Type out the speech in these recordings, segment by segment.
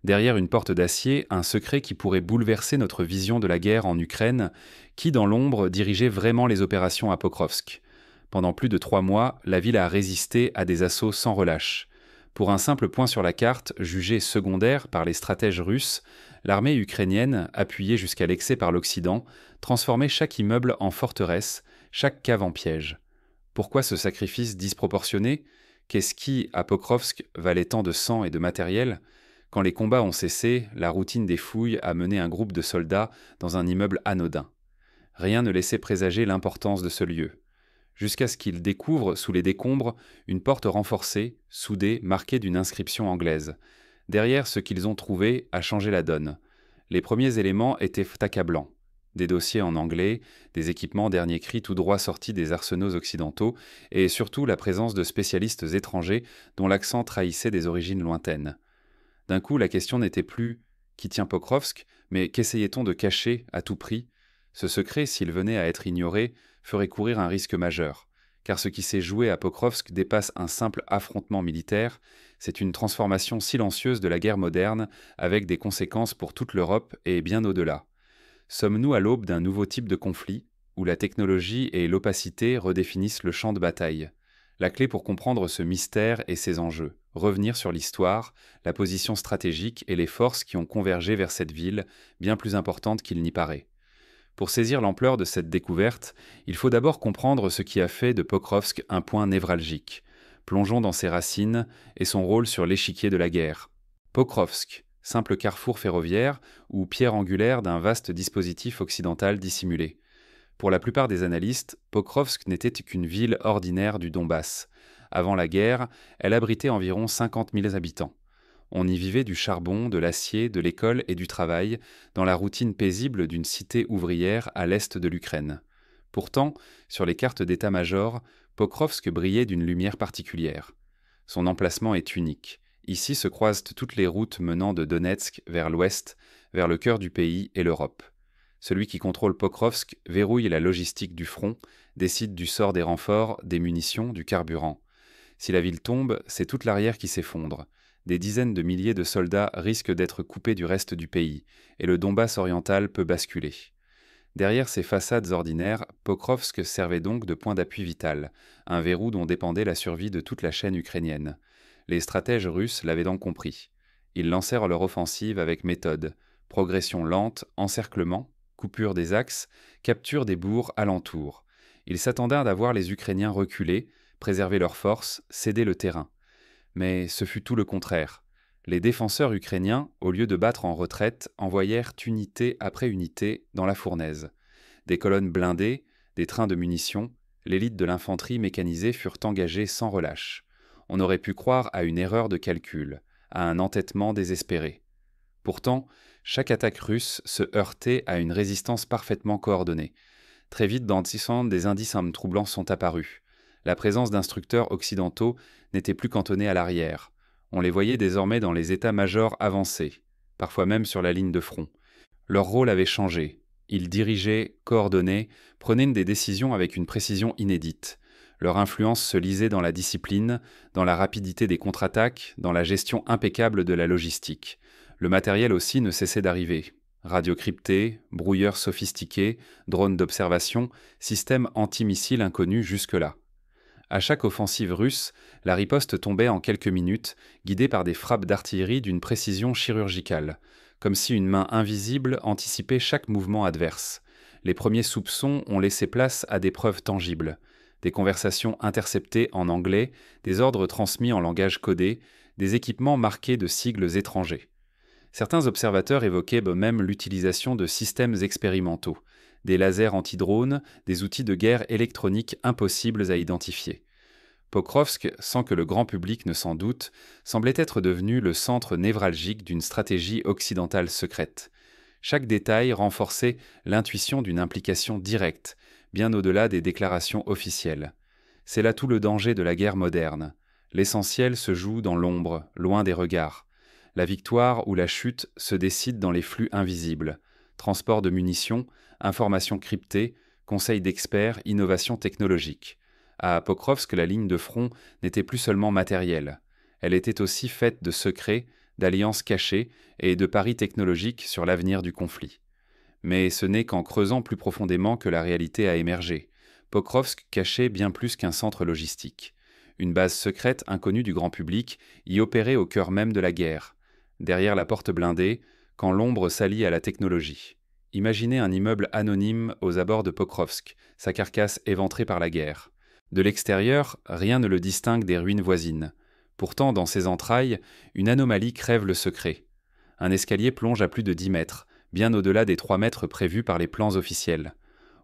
Derrière une porte d'acier, un secret qui pourrait bouleverser notre vision de la guerre en Ukraine, qui dans l'ombre dirigeait vraiment les opérations à Pokrovsk. Pendant plus de 3 mois, la ville a résisté à des assauts sans relâche. Pour un simple point sur la carte, jugé secondaire par les stratèges russes, l'armée ukrainienne, appuyée jusqu'à l'excès par l'Occident, transformait chaque immeuble en forteresse, chaque cave en piège. Pourquoi ce sacrifice disproportionné? Qu'est-ce qui, à Pokrovsk, valait tant de sang et de matériel? Quand les combats ont cessé, la routine des fouilles a mené un groupe de soldats dans un immeuble anodin. Rien ne laissait présager l'importance de ce lieu. Jusqu'à ce qu'ils découvrent, sous les décombres, une porte renforcée, soudée, marquée d'une inscription anglaise. Derrière, ce qu'ils ont trouvé a changé la donne. Les premiers éléments étaient accablants. Des dossiers en anglais, des équipements dernier cri tout droit sortis des arsenaux occidentaux, et surtout la présence de spécialistes étrangers dont l'accent trahissait des origines lointaines. D'un coup, la question n'était plus qui tient Pokrovsk, mais qu'essayait-on de cacher à tout prix? Ce secret, s'il venait à être ignoré, ferait courir un risque majeur. Car ce qui s'est joué à Pokrovsk dépasse un simple affrontement militaire, c'est une transformation silencieuse de la guerre moderne, avec des conséquences pour toute l'Europe et bien au-delà. Sommes-nous à l'aube d'un nouveau type de conflit, où la technologie et l'opacité redéfinissent le champ de bataille? La clé pour comprendre ce mystère et ses enjeux, revenir sur l'histoire, la position stratégique et les forces qui ont convergé vers cette ville, bien plus importante qu'il n'y paraît. Pour saisir l'ampleur de cette découverte, il faut d'abord comprendre ce qui a fait de Pokrovsk un point névralgique. Plongeons dans ses racines et son rôle sur l'échiquier de la guerre. Pokrovsk, simple carrefour ferroviaire ou pierre angulaire d'un vaste dispositif occidental dissimulé. Pour la plupart des analystes, Pokrovsk n'était qu'une ville ordinaire du Donbass. Avant la guerre, elle abritait environ 50 000 habitants. On y vivait du charbon, de l'acier, de l'école et du travail, dans la routine paisible d'une cité ouvrière à l'est de l'Ukraine. Pourtant, sur les cartes d'état-major, Pokrovsk brillait d'une lumière particulière. Son emplacement est unique. Ici se croisent toutes les routes menant de Donetsk vers l'ouest, vers le cœur du pays et l'Europe. Celui qui contrôle Pokrovsk verrouille la logistique du front, décide du sort des renforts, des munitions, du carburant. Si la ville tombe, c'est toute l'arrière qui s'effondre. Des dizaines de milliers de soldats risquent d'être coupés du reste du pays, et le Donbass oriental peut basculer. Derrière ces façades ordinaires, Pokrovsk servait donc de point d'appui vital, un verrou dont dépendait la survie de toute la chaîne ukrainienne. Les stratèges russes l'avaient donc compris. Ils lancèrent leur offensive avec méthode, progression lente, encerclement, coupure des axes, capture des bourgs alentours. Ils s'attendèrent à voir les Ukrainiens reculer, préserver leurs forces, céder le terrain. Mais ce fut tout le contraire. Les défenseurs ukrainiens, au lieu de battre en retraite, envoyèrent unité après unité dans la fournaise. Des colonnes blindées, des trains de munitions, l'élite de l'infanterie mécanisée furent engagés sans relâche. On aurait pu croire à une erreur de calcul, à un entêtement désespéré. Pourtant, chaque attaque russe se heurtait à une résistance parfaitement coordonnée. Très vite, dans Tsissant, des indices troublants sont apparus. La présence d'instructeurs occidentaux n'était plus cantonnée à l'arrière. On les voyait désormais dans les états-majors avancés, parfois même sur la ligne de front. Leur rôle avait changé. Ils dirigeaient, coordonnaient, prenaient des décisions avec une précision inédite. Leur influence se lisait dans la discipline, dans la rapidité des contre-attaques, dans la gestion impeccable de la logistique. Le matériel aussi ne cessait d'arriver. Radios cryptées, brouilleurs sophistiqués, drones d'observation, systèmes antimissiles inconnus jusque-là. À chaque offensive russe, la riposte tombait en quelques minutes, guidée par des frappes d'artillerie d'une précision chirurgicale, comme si une main invisible anticipait chaque mouvement adverse. Les premiers soupçons ont laissé place à des preuves tangibles. Des conversations interceptées en anglais, des ordres transmis en langage codé, des équipements marqués de sigles étrangers. Certains observateurs évoquaient même l'utilisation de systèmes expérimentaux, des lasers anti-drones, des outils de guerre électronique impossibles à identifier. Pokrovsk, sans que le grand public ne s'en doute, semblait être devenu le centre névralgique d'une stratégie occidentale secrète. Chaque détail renforçait l'intuition d'une implication directe, bien au-delà des déclarations officielles. C'est là tout le danger de la guerre moderne. L'essentiel se joue dans l'ombre, loin des regards. La victoire ou la chute se décide dans les flux invisibles. Transport de munitions, informations cryptées, conseils d'experts, innovations technologiques. À Pokrovsk, la ligne de front n'était plus seulement matérielle. Elle était aussi faite de secrets, d'alliances cachées et de paris technologiques sur l'avenir du conflit. Mais ce n'est qu'en creusant plus profondément que la réalité a émergé. Pokrovsk cachait bien plus qu'un centre logistique. Une base secrète inconnue du grand public y opérait au cœur même de la guerre, derrière la porte blindée, quand l'ombre s'allie à la technologie. Imaginez un immeuble anonyme aux abords de Pokrovsk, sa carcasse éventrée par la guerre. De l'extérieur, rien ne le distingue des ruines voisines. Pourtant, dans ses entrailles, une anomalie crève le secret. Un escalier plonge à plus de 10 mètres, bien au-delà des 3 mètres prévus par les plans officiels.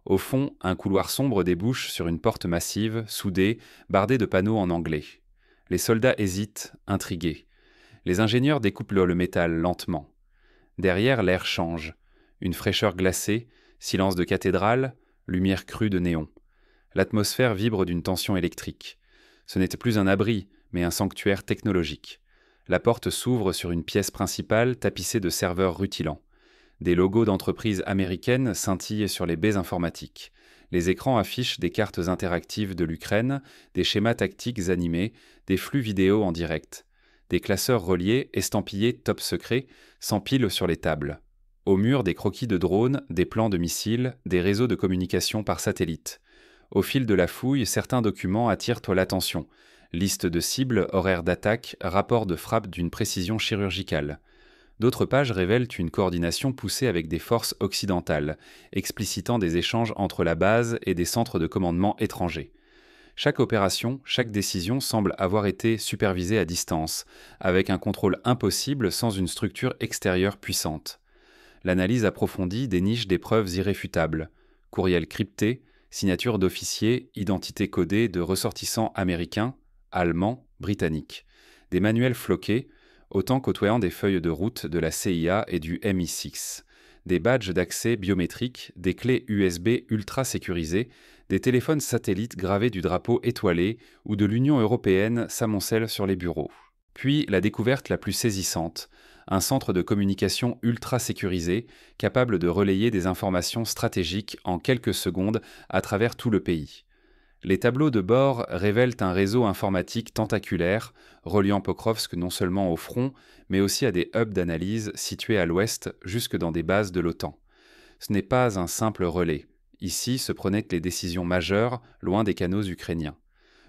Au fond, un couloir sombre débouche sur une porte massive, soudée, bardée de panneaux en anglais. Les soldats hésitent, intrigués. Les ingénieurs découpent le métal lentement. Derrière, l'air change. Une fraîcheur glacée, silence de cathédrale, lumière crue de néon. L'atmosphère vibre d'une tension électrique. Ce n'était plus un abri, mais un sanctuaire technologique. La porte s'ouvre sur une pièce principale tapissée de serveurs rutilants. Des logos d'entreprises américaines scintillent sur les baies informatiques. Les écrans affichent des cartes interactives de l'Ukraine, des schémas tactiques animés, des flux vidéo en direct. Des classeurs reliés, estampillés top secret, s'empilent sur les tables. Au mur, des croquis de drones, des plans de missiles, des réseaux de communication par satellite. Au fil de la fouille, certains documents attirent l'attention. Liste de cibles, horaires d'attaque, rapports de frappe d'une précision chirurgicale. D'autres pages révèlent une coordination poussée avec des forces occidentales, explicitant des échanges entre la base et des centres de commandement étrangers. Chaque opération, chaque décision semble avoir été supervisée à distance, avec un contrôle impossible sans une structure extérieure puissante. L'analyse approfondie déniche des preuves irréfutables. Courriels cryptés, signatures d'officiers, identités codées de ressortissants américains, allemands, britanniques. Des manuels floqués, autant côtoyant des feuilles de route de la CIA et du MI6. Des badges d'accès biométriques, des clés USB ultra sécurisées, des téléphones satellites gravés du drapeau étoilé ou de l'Union européenne s'amoncellent sur les bureaux. Puis la découverte la plus saisissante, un centre de communication ultra sécurisé, capable de relayer des informations stratégiques en quelques secondes à travers tout le pays. Les tableaux de bord révèlent un réseau informatique tentaculaire, reliant Pokrovsk non seulement au front, mais aussi à des hubs d'analyse situés à l'ouest jusque dans des bases de l'OTAN. Ce n'est pas un simple relais. Ici se prenaient les décisions majeures, loin des canaux ukrainiens.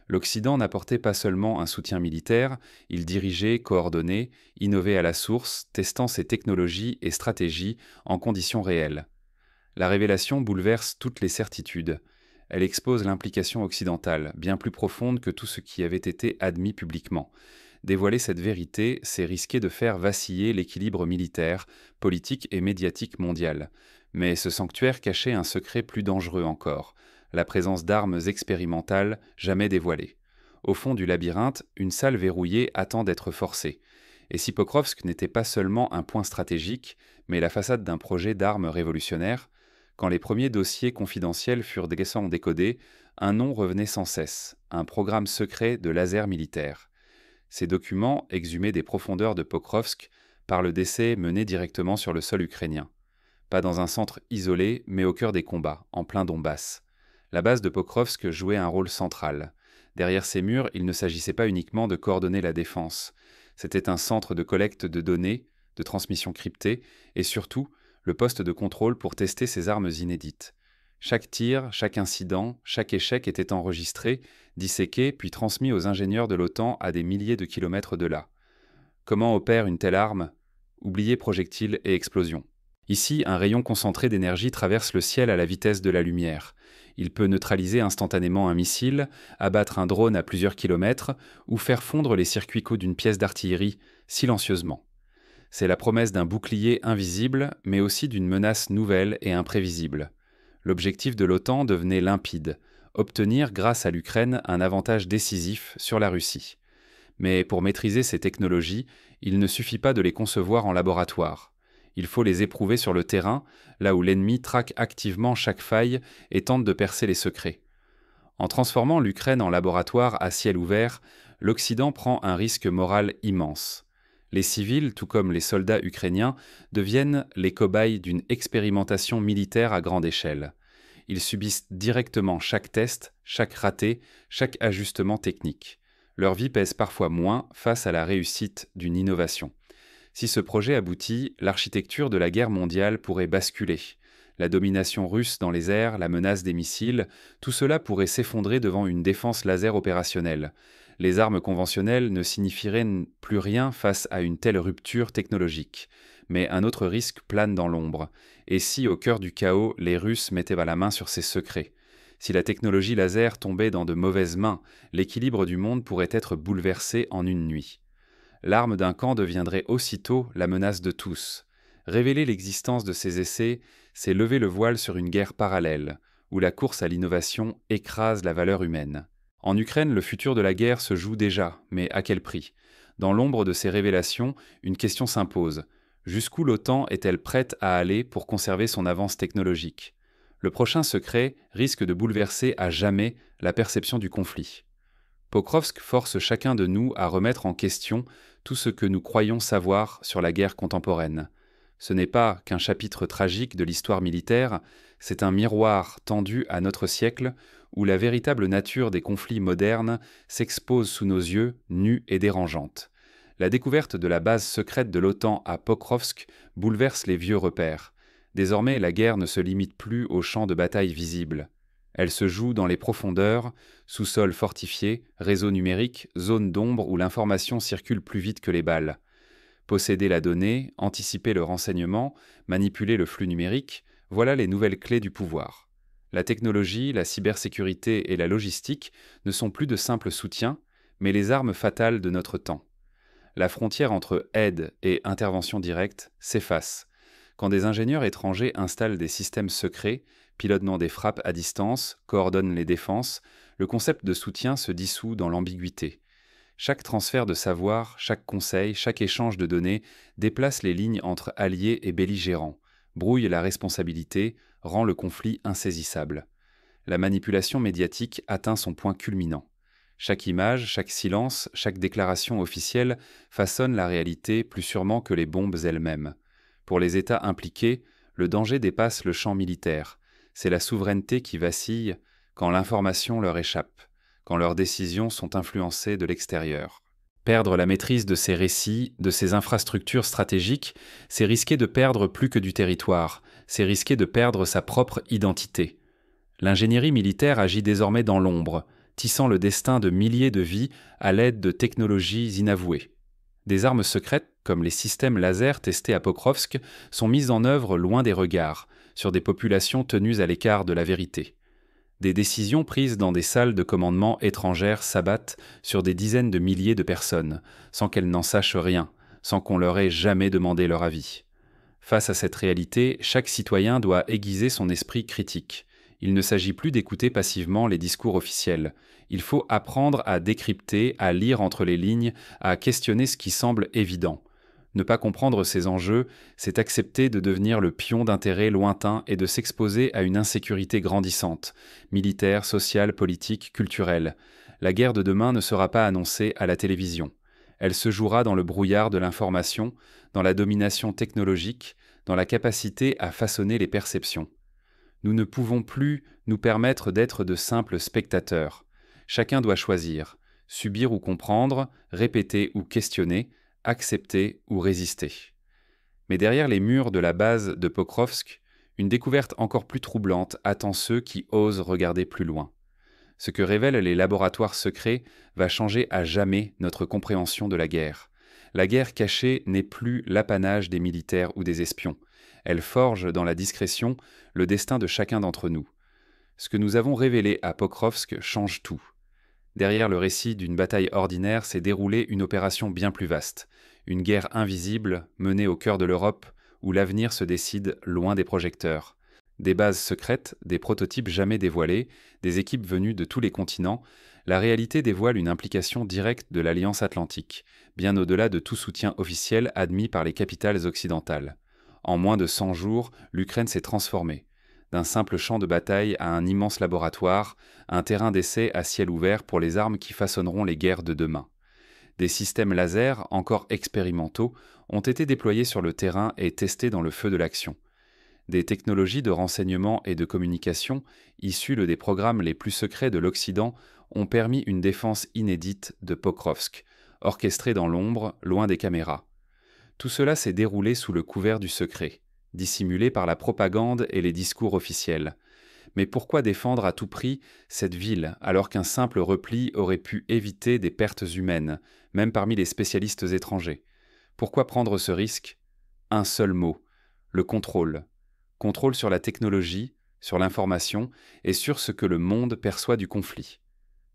L'Occident n'apportait pas seulement un soutien militaire, il dirigeait, coordonnait, innovait à la source, testant ses technologies et stratégies en conditions réelles. La révélation bouleverse toutes les certitudes. Elle expose l'implication occidentale, bien plus profonde que tout ce qui avait été admis publiquement. Dévoiler cette vérité, c'est risquer de faire vaciller l'équilibre militaire, politique et médiatique mondial. Mais ce sanctuaire cachait un secret plus dangereux encore, la présence d'armes expérimentales jamais dévoilées. Au fond du labyrinthe, une salle verrouillée attend d'être forcée. Et si Pokrovsk n'était pas seulement un point stratégique, mais la façade d'un projet d'armes révolutionnaires, quand les premiers dossiers confidentiels furent décodés, un nom revenait sans cesse, un programme secret de laser militaire. Ces documents, exhumés des profondeurs de Pokrovsk, parlent d'essais menés directement sur le sol ukrainien. Pas dans un centre isolé, mais au cœur des combats, en plein Donbass. La base de Pokrovsk jouait un rôle central. Derrière ces murs, il ne s'agissait pas uniquement de coordonner la défense. C'était un centre de collecte de données, de transmission cryptée, et surtout, le poste de contrôle pour tester ces armes inédites. Chaque tir, chaque incident, chaque échec était enregistré, disséqué, puis transmis aux ingénieurs de l'OTAN à des milliers de kilomètres de là. Comment opère une telle arme ? Oubliez projectiles et explosions. Ici, un rayon concentré d'énergie traverse le ciel à la vitesse de la lumière. Il peut neutraliser instantanément un missile, abattre un drone à plusieurs kilomètres ou faire fondre les circuits courts d'une pièce d'artillerie, silencieusement. C'est la promesse d'un bouclier invisible, mais aussi d'une menace nouvelle et imprévisible. L'objectif de l'OTAN devenait limpide, obtenir grâce à l'Ukraine un avantage décisif sur la Russie. Mais pour maîtriser ces technologies, il ne suffit pas de les concevoir en laboratoire. Il faut les éprouver sur le terrain, là où l'ennemi traque activement chaque faille et tente de percer les secrets. En transformant l'Ukraine en laboratoire à ciel ouvert, l'Occident prend un risque moral immense. Les civils, tout comme les soldats ukrainiens, deviennent les cobayes d'une expérimentation militaire à grande échelle. Ils subissent directement chaque test, chaque raté, chaque ajustement technique. Leur vie pèse parfois moins face à la réussite d'une innovation. Si ce projet aboutit, l'architecture de la guerre mondiale pourrait basculer. La domination russe dans les airs, la menace des missiles, tout cela pourrait s'effondrer devant une défense laser opérationnelle. Les armes conventionnelles ne signifieraient plus rien face à une telle rupture technologique. Mais un autre risque plane dans l'ombre. Et si, au cœur du chaos, les Russes mettaient la main sur ces secrets? Si la technologie laser tombait dans de mauvaises mains, l'équilibre du monde pourrait être bouleversé en une nuit. L'arme d'un camp deviendrait aussitôt la menace de tous. Révéler l'existence de ces essais, c'est lever le voile sur une guerre parallèle, où la course à l'innovation écrase la valeur humaine. En Ukraine, le futur de la guerre se joue déjà, mais à quel prix? Dans l'ombre de ces révélations, une question s'impose. Jusqu'où l'OTAN est-elle prête à aller pour conserver son avance technologique? Le prochain secret risque de bouleverser à jamais la perception du conflit. Pokrovsk force chacun de nous à remettre en question tout ce que nous croyons savoir sur la guerre contemporaine. Ce n'est pas qu'un chapitre tragique de l'histoire militaire, c'est un miroir tendu à notre siècle où la véritable nature des conflits modernes s'expose sous nos yeux, nue et dérangeante. La découverte de la base secrète de l'OTAN à Pokrovsk bouleverse les vieux repères. Désormais, la guerre ne se limite plus aux champs de bataille visibles. Elle se joue dans les profondeurs, sous-sol fortifié, réseau numérique, zone d'ombre où l'information circule plus vite que les balles. Posséder la donnée, anticiper le renseignement, manipuler le flux numérique, voilà les nouvelles clés du pouvoir. La technologie, la cybersécurité et la logistique ne sont plus de simples soutiens, mais les armes fatales de notre temps. La frontière entre aide et intervention directe s'efface. Quand des ingénieurs étrangers installent des systèmes secrets, pilotent des frappes à distance, coordonnent les défenses, le concept de soutien se dissout dans l'ambiguïté. Chaque transfert de savoir, chaque conseil, chaque échange de données déplace les lignes entre alliés et belligérants, brouille la responsabilité, rend le conflit insaisissable. La manipulation médiatique atteint son point culminant. Chaque image, chaque silence, chaque déclaration officielle façonne la réalité plus sûrement que les bombes elles-mêmes. Pour les États impliqués, le danger dépasse le champ militaire. C'est la souveraineté qui vacille quand l'information leur échappe, quand leurs décisions sont influencées de l'extérieur. Perdre la maîtrise de ces récits, de ces infrastructures stratégiques, c'est risquer de perdre plus que du territoire, c'est risquer de perdre sa propre identité. L'ingénierie militaire agit désormais dans l'ombre, tissant le destin de milliers de vies à l'aide de technologies inavouées. Des armes secrètes, comme les systèmes laser testés à Pokrovsk, sont mises en œuvre loin des regards, sur des populations tenues à l'écart de la vérité. Des décisions prises dans des salles de commandement étrangères s'abattent sur des dizaines de milliers de personnes, sans qu'elles n'en sachent rien, sans qu'on leur ait jamais demandé leur avis. Face à cette réalité, chaque citoyen doit aiguiser son esprit critique. Il ne s'agit plus d'écouter passivement les discours officiels. Il faut apprendre à décrypter, à lire entre les lignes, à questionner ce qui semble évident. Ne pas comprendre ces enjeux, c'est accepter de devenir le pion d'intérêts lointains et de s'exposer à une insécurité grandissante, militaire, sociale, politique, culturelle. La guerre de demain ne sera pas annoncée à la télévision. Elle se jouera dans le brouillard de l'information, dans la domination technologique, dans la capacité à façonner les perceptions. Nous ne pouvons plus nous permettre d'être de simples spectateurs. Chacun doit choisir, subir ou comprendre, répéter ou questionner, accepter ou résister. Mais derrière les murs de la base de Pokrovsk, une découverte encore plus troublante attend ceux qui osent regarder plus loin. Ce que révèlent les laboratoires secrets va changer à jamais notre compréhension de la guerre. La guerre cachée n'est plus l'apanage des militaires ou des espions. Elle forge dans la discrétion le destin de chacun d'entre nous. Ce que nous avons révélé à Pokrovsk change tout. Derrière le récit d'une bataille ordinaire s'est déroulée une opération bien plus vaste, une guerre invisible menée au cœur de l'Europe où l'avenir se décide loin des projecteurs. Des bases secrètes, des prototypes jamais dévoilés, des équipes venues de tous les continents, la réalité dévoile une implication directe de l'Alliance Atlantique, bien au-delà de tout soutien officiel admis par les capitales occidentales. En moins de 100 jours, l'Ukraine s'est transformée. D'un simple champ de bataille à un immense laboratoire, un terrain d'essai à ciel ouvert pour les armes qui façonneront les guerres de demain. Des systèmes laser, encore expérimentaux, ont été déployés sur le terrain et testés dans le feu de l'action. Des technologies de renseignement et de communication, issues des programmes les plus secrets de l'Occident, ont permis une défense inédite de Pokrovsk, orchestrée dans l'ombre, loin des caméras. Tout cela s'est déroulé sous le couvert du secret, dissimulé par la propagande et les discours officiels. Mais pourquoi défendre à tout prix cette ville alors qu'un simple repli aurait pu éviter des pertes humaines, même parmi les spécialistes étrangers? Pourquoi prendre ce risque? Un seul mot: le contrôle. Contrôle sur la technologie, sur l'information et sur ce que le monde perçoit du conflit.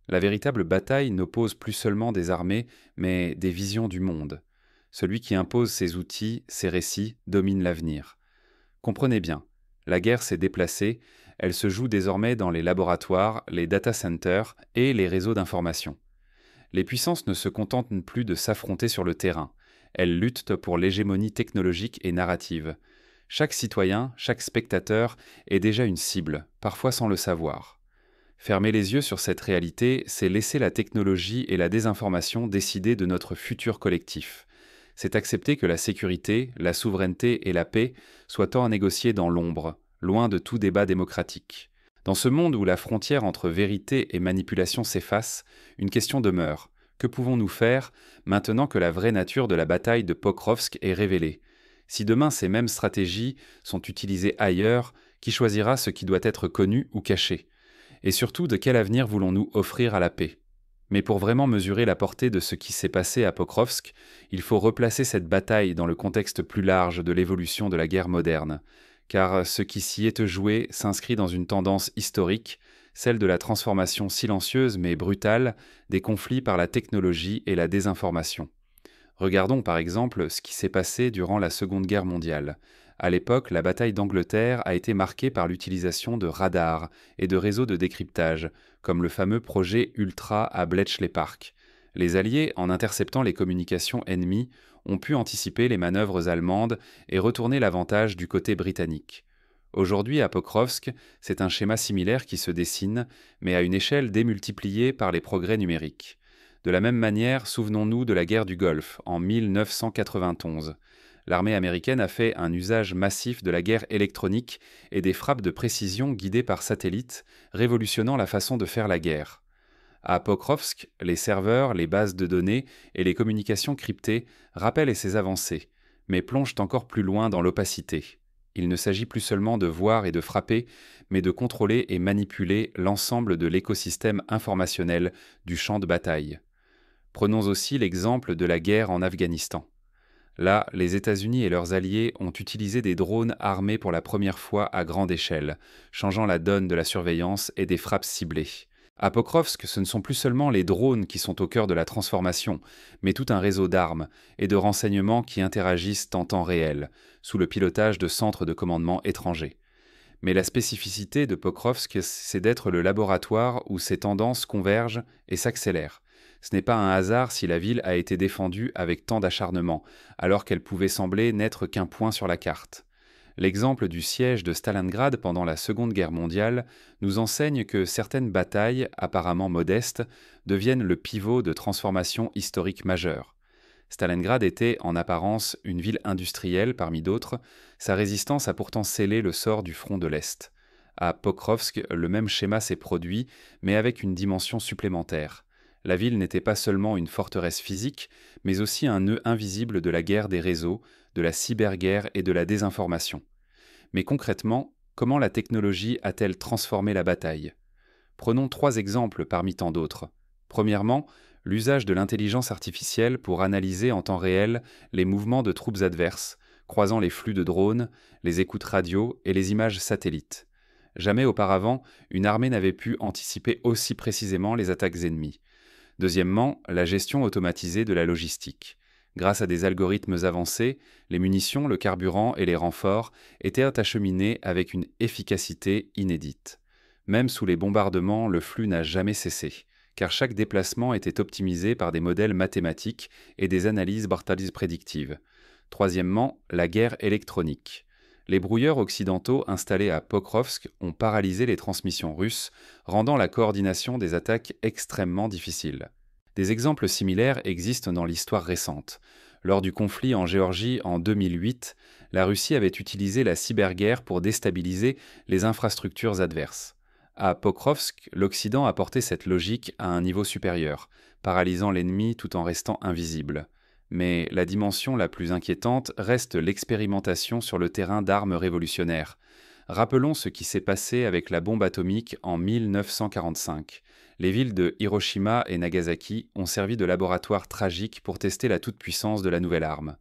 La véritable bataille n'oppose plus seulement des armées, mais des visions du monde. Celui qui impose ses outils, ses récits, domine l'avenir. Comprenez bien, la guerre s'est déplacée, elle se joue désormais dans les laboratoires, les data centers et les réseaux d'information. Les puissances ne se contentent plus de s'affronter sur le terrain, elles luttent pour l'hégémonie technologique et narrative. Chaque citoyen, chaque spectateur est déjà une cible, parfois sans le savoir. Fermer les yeux sur cette réalité, c'est laisser la technologie et la désinformation décider de notre futur collectif. C'est accepter que la sécurité, la souveraineté et la paix soient tant à négocier dans l'ombre, loin de tout débat démocratique. Dans ce monde où la frontière entre vérité et manipulation s'efface, une question demeure. Que pouvons-nous faire maintenant que la vraie nature de la bataille de Pokrovsk est révélée? Si demain ces mêmes stratégies sont utilisées ailleurs, qui choisira ce qui doit être connu ou caché? Et surtout, de quel avenir voulons-nous offrir à la paix? Mais pour vraiment mesurer la portée de ce qui s'est passé à Pokrovsk, il faut replacer cette bataille dans le contexte plus large de l'évolution de la guerre moderne, car ce qui s'y est joué s'inscrit dans une tendance historique, celle de la transformation silencieuse mais brutale des conflits par la technologie et la désinformation. Regardons par exemple ce qui s'est passé durant la Seconde Guerre mondiale. À l'époque, la bataille d'Angleterre a été marquée par l'utilisation de radars et de réseaux de décryptage, comme le fameux projet Ultra à Bletchley Park. Les Alliés, en interceptant les communications ennemies, ont pu anticiper les manœuvres allemandes et retourner l'avantage du côté britannique. Aujourd'hui, à Pokrovsk, c'est un schéma similaire qui se dessine, mais à une échelle démultipliée par les progrès numériques. De la même manière, souvenons-nous de la guerre du Golfe, en 1991. L'armée américaine a fait un usage massif de la guerre électronique et des frappes de précision guidées par satellite, révolutionnant la façon de faire la guerre. À Pokrovsk, les serveurs, les bases de données et les communications cryptées rappellent ces avancées, mais plongent encore plus loin dans l'opacité. Il ne s'agit plus seulement de voir et de frapper, mais de contrôler et manipuler l'ensemble de l'écosystème informationnel du champ de bataille. Prenons aussi l'exemple de la guerre en Afghanistan. Là, les États-Unis et leurs alliés ont utilisé des drones armés pour la première fois à grande échelle, changeant la donne de la surveillance et des frappes ciblées. À Pokrovsk, ce ne sont plus seulement les drones qui sont au cœur de la transformation, mais tout un réseau d'armes et de renseignements qui interagissent en temps réel, sous le pilotage de centres de commandement étrangers. Mais la spécificité de Pokrovsk, c'est d'être le laboratoire où ces tendances convergent et s'accélèrent. Ce n'est pas un hasard si la ville a été défendue avec tant d'acharnement, alors qu'elle pouvait sembler n'être qu'un point sur la carte. L'exemple du siège de Stalingrad pendant la Seconde Guerre mondiale nous enseigne que certaines batailles, apparemment modestes, deviennent le pivot de transformations historiques majeures. Stalingrad était, en apparence, une ville industrielle parmi d'autres, sa résistance a pourtant scellé le sort du front de l'Est. À Pokrovsk, le même schéma s'est produit, mais avec une dimension supplémentaire. La ville n'était pas seulement une forteresse physique, mais aussi un nœud invisible de la guerre des réseaux, de la cyberguerre et de la désinformation. Mais concrètement, comment la technologie a-t-elle transformé la bataille? Prenons 3 exemples parmi tant d'autres. Premièrement, l'usage de l'intelligence artificielle pour analyser en temps réel les mouvements de troupes adverses, croisant les flux de drones, les écoutes radio et les images satellites. Jamais auparavant, une armée n'avait pu anticiper aussi précisément les attaques ennemies. Deuxièmement, la gestion automatisée de la logistique. Grâce à des algorithmes avancés, les munitions, le carburant et les renforts étaient acheminés avec une efficacité inédite. Même sous les bombardements, le flux n'a jamais cessé, car chaque déplacement était optimisé par des modèles mathématiques et des analyses Bartali's prédictives. Troisièmement, la guerre électronique. Les brouilleurs occidentaux installés à Pokrovsk ont paralysé les transmissions russes, rendant la coordination des attaques extrêmement difficile. Des exemples similaires existent dans l'histoire récente. Lors du conflit en Géorgie en 2008, la Russie avait utilisé la cyberguerre pour déstabiliser les infrastructures adverses. À Pokrovsk, l'Occident a porté cette logique à un niveau supérieur, paralysant l'ennemi tout en restant invisible. Mais la dimension la plus inquiétante reste l'expérimentation sur le terrain d'armes révolutionnaires. Rappelons ce qui s'est passé avec la bombe atomique en 1945. Les villes de Hiroshima et Nagasaki ont servi de laboratoire tragique pour tester la toute-puissance de la nouvelle arme.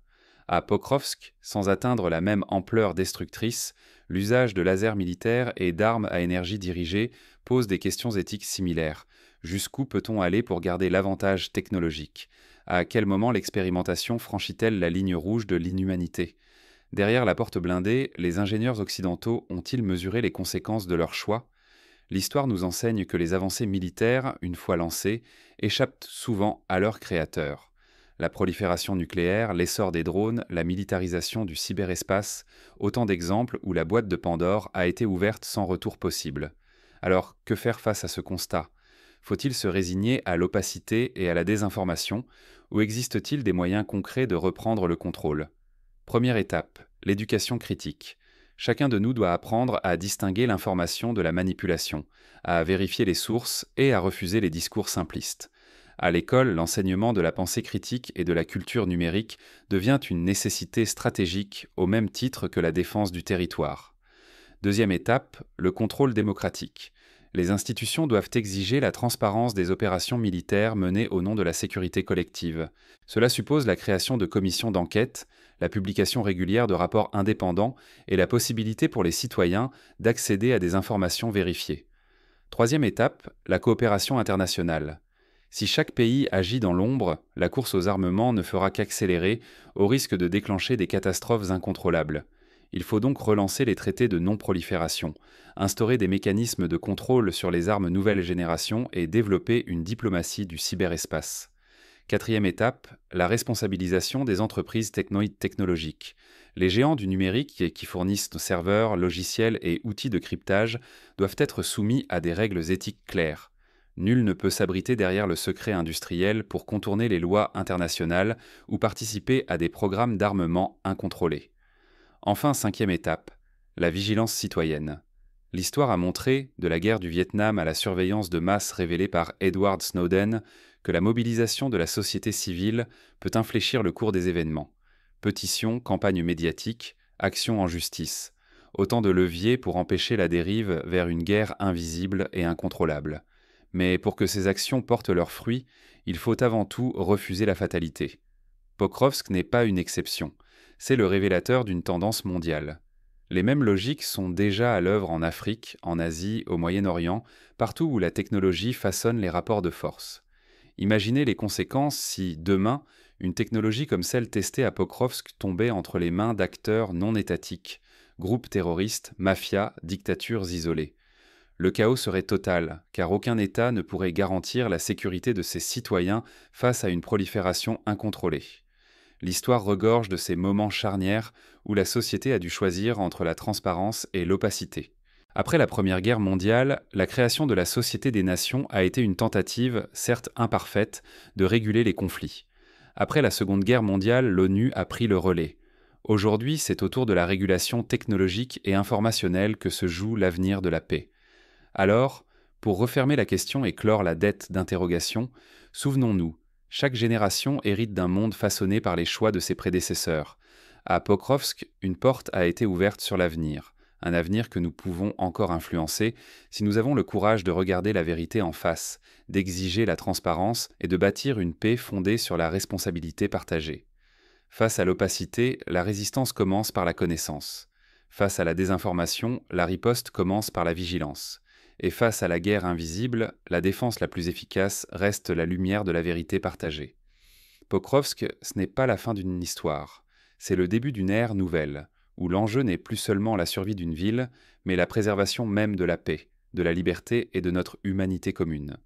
À Pokrovsk, sans atteindre la même ampleur destructrice, l'usage de lasers militaires et d'armes à énergie dirigée pose des questions éthiques similaires. Jusqu'où peut-on aller pour garder l'avantage technologique? À quel moment l'expérimentation franchit-elle la ligne rouge de l'inhumanité? Derrière la porte blindée, les ingénieurs occidentaux ont-ils mesuré les conséquences de leur choix? L'histoire nous enseigne que les avancées militaires, une fois lancées, échappent souvent à leurs créateurs. La prolifération nucléaire, l'essor des drones, la militarisation du cyberespace, autant d'exemples où la boîte de Pandore a été ouverte sans retour possible. Alors, que faire face à ce constat? Faut-il se résigner à l'opacité et à la désinformation, ou existe-t-il des moyens concrets de reprendre le contrôle? Première étape, l'éducation critique. Chacun de nous doit apprendre à distinguer l'information de la manipulation, à vérifier les sources et à refuser les discours simplistes. À l'école, l'enseignement de la pensée critique et de la culture numérique devient une nécessité stratégique au même titre que la défense du territoire. Deuxième étape, le contrôle démocratique. Les institutions doivent exiger la transparence des opérations militaires menées au nom de la sécurité collective. Cela suppose la création de commissions d'enquête, la publication régulière de rapports indépendants et la possibilité pour les citoyens d'accéder à des informations vérifiées. Troisième étape, la coopération internationale. Si chaque pays agit dans l'ombre, la course aux armements ne fera qu'accélérer au risque de déclencher des catastrophes incontrôlables. Il faut donc relancer les traités de non-prolifération, instaurer des mécanismes de contrôle sur les armes nouvelle génération et développer une diplomatie du cyberespace. Quatrième étape, la responsabilisation des entreprises technologiques. Les géants du numérique qui fournissent nos serveurs, logiciels et outils de cryptage doivent être soumis à des règles éthiques claires. Nul ne peut s'abriter derrière le secret industriel pour contourner les lois internationales ou participer à des programmes d'armement incontrôlés. Enfin, cinquième étape, la vigilance citoyenne. L'histoire a montré, de la guerre du Vietnam à la surveillance de masse révélée par Edward Snowden, que la mobilisation de la société civile peut infléchir le cours des événements. Pétitions, campagnes médiatiques, actions en justice. Autant de leviers pour empêcher la dérive vers une guerre invisible et incontrôlable. Mais pour que ces actions portent leurs fruits, il faut avant tout refuser la fatalité. Pokrovsk n'est pas une exception. C'est le révélateur d'une tendance mondiale. Les mêmes logiques sont déjà à l'œuvre en Afrique, en Asie, au Moyen-Orient, partout où la technologie façonne les rapports de force. Imaginez les conséquences si, demain, une technologie comme celle testée à Pokrovsk tombait entre les mains d'acteurs non étatiques, groupes terroristes, mafias, dictatures isolées. Le chaos serait total, car aucun État ne pourrait garantir la sécurité de ses citoyens face à une prolifération incontrôlée. L'histoire regorge de ces moments charnières où la société a dû choisir entre la transparence et l'opacité. Après la Première Guerre mondiale, la création de la Société des Nations a été une tentative, certes imparfaite, de réguler les conflits. Après la Seconde Guerre mondiale, l'ONU a pris le relais. Aujourd'hui, c'est autour de la régulation technologique et informationnelle que se joue l'avenir de la paix. Alors, pour refermer la question et clore la dette d'interrogation, souvenons-nous, chaque génération hérite d'un monde façonné par les choix de ses prédécesseurs. À Pokrovsk, une porte a été ouverte sur l'avenir, un avenir que nous pouvons encore influencer si nous avons le courage de regarder la vérité en face, d'exiger la transparence et de bâtir une paix fondée sur la responsabilité partagée. Face à l'opacité, la résistance commence par la connaissance. Face à la désinformation, la riposte commence par la vigilance. Et face à la guerre invisible, la défense la plus efficace reste la lumière de la vérité partagée. Pokrovsk, ce n'est pas la fin d'une histoire, c'est le début d'une ère nouvelle, où l'enjeu n'est plus seulement la survie d'une ville, mais la préservation même de la paix, de la liberté et de notre humanité commune.